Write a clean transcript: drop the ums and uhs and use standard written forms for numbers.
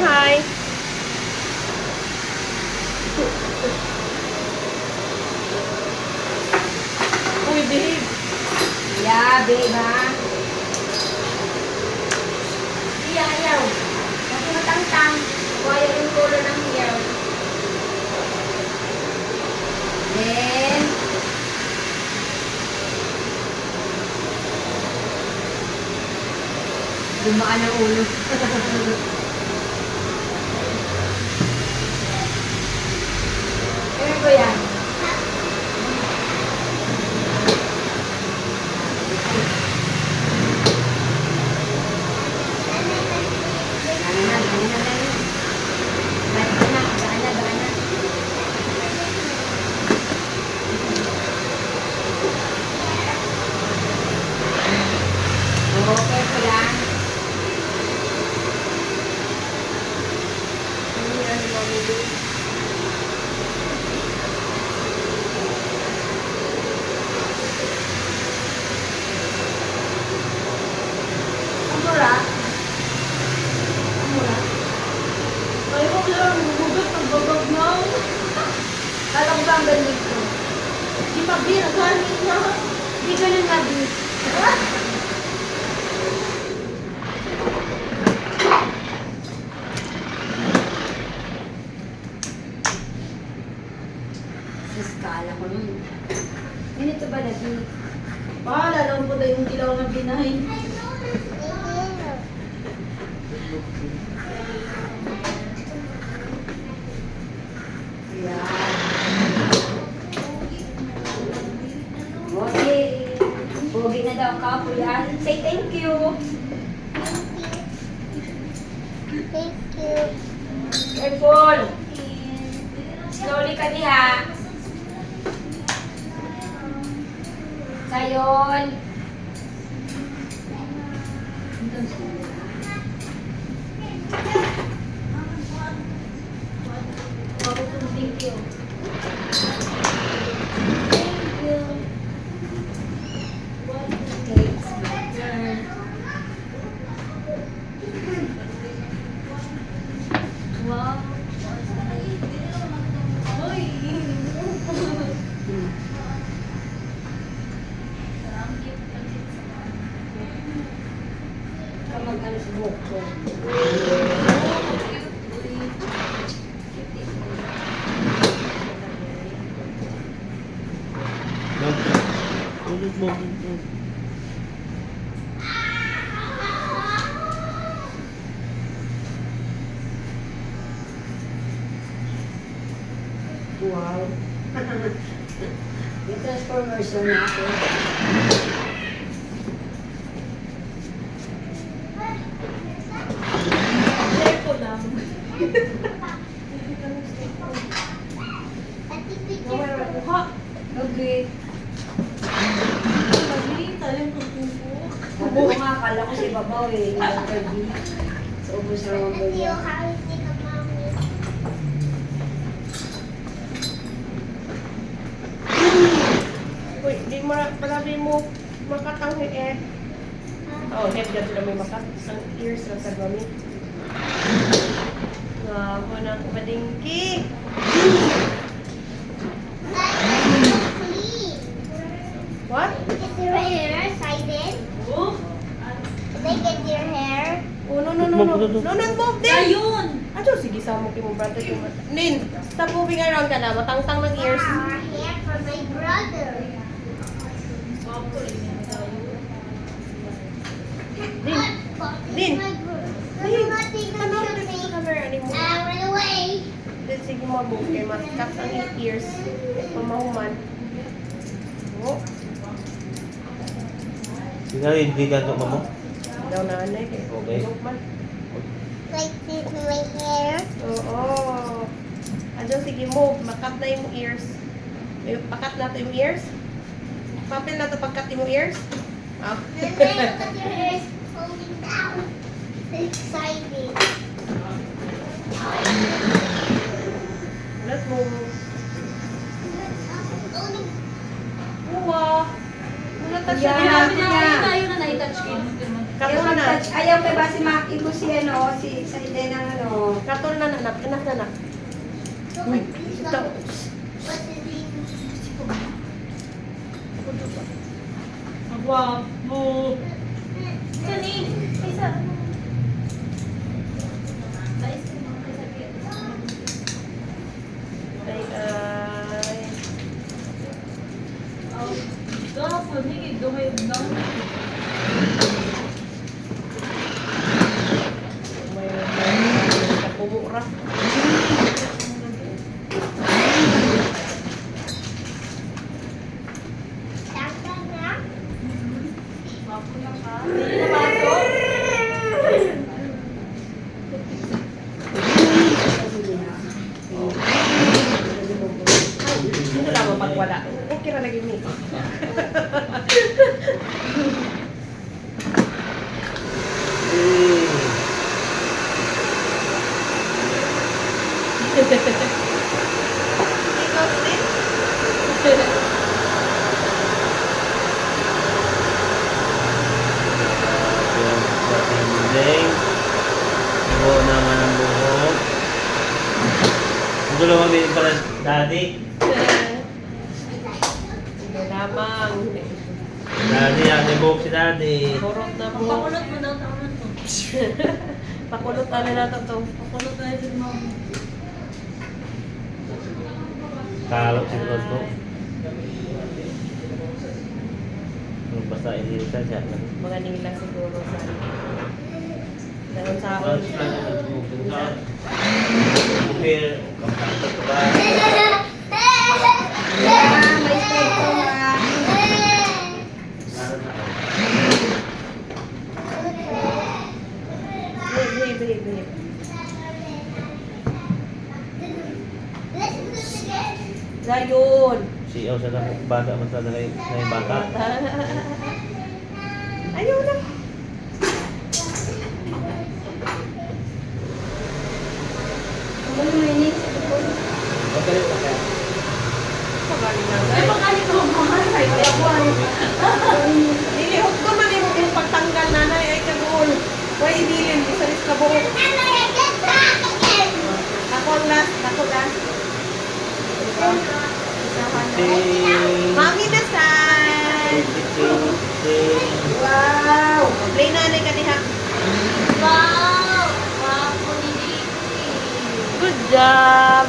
hi. Uy, babe. Yeah, babe, ha? Ayaw. Kasi matangtang. Kaya yung color ng hair. Then, dumaan ang ulo. Ano ko yan? Okay po yan. Amura? Amura? Ay, huwag lang. Hugot ang babag mo. Alam ko ang galit ko. Di ba, Bin? Gamit na. Hindi ko nang nabit. Sa skala ko nun. Ganito ba nabit? Paala lang po tayo yung dilaw na binahin. Ayan. Okay. Pogi na daw ka, Kuya. Say thank you. Thank you. Careful. Slowly ka diha. Sayon. Thank you. Thank you. Okay, it's my turn. Wow. Kamag-ano sa buhok ko. Tulog mo. Wow. Yung transformers yun natin. Share ko lang. Pati picture. Nawala ko. Ha? Okay. Malita yung kukupo. Sabi ko nga, akala ko si Babaw eh. Yung interview. Sa ubos na mga Pati ganyan. yung house ni Kamami. Uy, di mo palagi mo makatang eh. Oh, head ka sila may makat. Ang ears na sa gamit. Nga ako na kumadingki. Clean. What? Is your hair sided? Oh? They get your hair. Oh, no, no, no, no. No, no, move din. Ayun! Ato, sige, sa mo kimo brother yung mata. Nin, stop moving around ka na. Matangtang ng ears. Hair for my brother. Din. Din. Din. Din. Ano na dito sa camera ni mo? Run away. Din, sige mo, move kay matkat ang ears. Pamahuman. Oh, Tingnan hindi ka ito mo. daw nanay. Okay. Man. Like this in my hair. Oo. Adyo, sige, move. Makat na yung ears. Pakat na ito yung ears. Papel na ito pagkat yung ears. Ah. And then look at your hair is falling down. It's exciting. Let's move. Oh, no. Wow. Nag-touch Yeah. na Ayaw niya. na, Ayaw Ayaw na. mag-touch. Ayaw kay ba si Maki ko si ano, si sa ide ng ano. Anak na. Look Uy, at these ito. numbers. What is these? Guwapo. Kani, isa. Guys, isa Ay. Dapat hindi dumay daw. May kapumura. Tama na. Bago na ka. Hindi na pasok. Ano lang mo pag wala? Okay na lagi ni. Ikaw, Steve? Patinding. Buo naman ang buhok. Ang dalawa may pala daddy. Hindi lamang. Daddy, ate buhok si daddy. Kurot na mo. Pakulot mo daw taon to. Pakulot na natin to. Pakulot na ito mo. Kalok si Toto. Basta inilita siya. Mga nila siguro sa dahil sa Tapos lang ang buhok sa Pero, kampanta ko ba? May stay ko ha. Behave. Let's do this again. Gayon. Siyaw sa bata, mas na yung bata. Ayaw na. Ano minutes? Okay, okay. Pagaling na. Ay, makali ko mga sa itabuan. Nilihok ko man yung pagtanggal nanay ay kagool. Huwag ibilin, isalis ka buhok. I'm gonna get back again. Ako ang last. Si... Mami na side. Si... Wow. Play nanay ka diha. Wow! Wow, po ni Didi. Good job.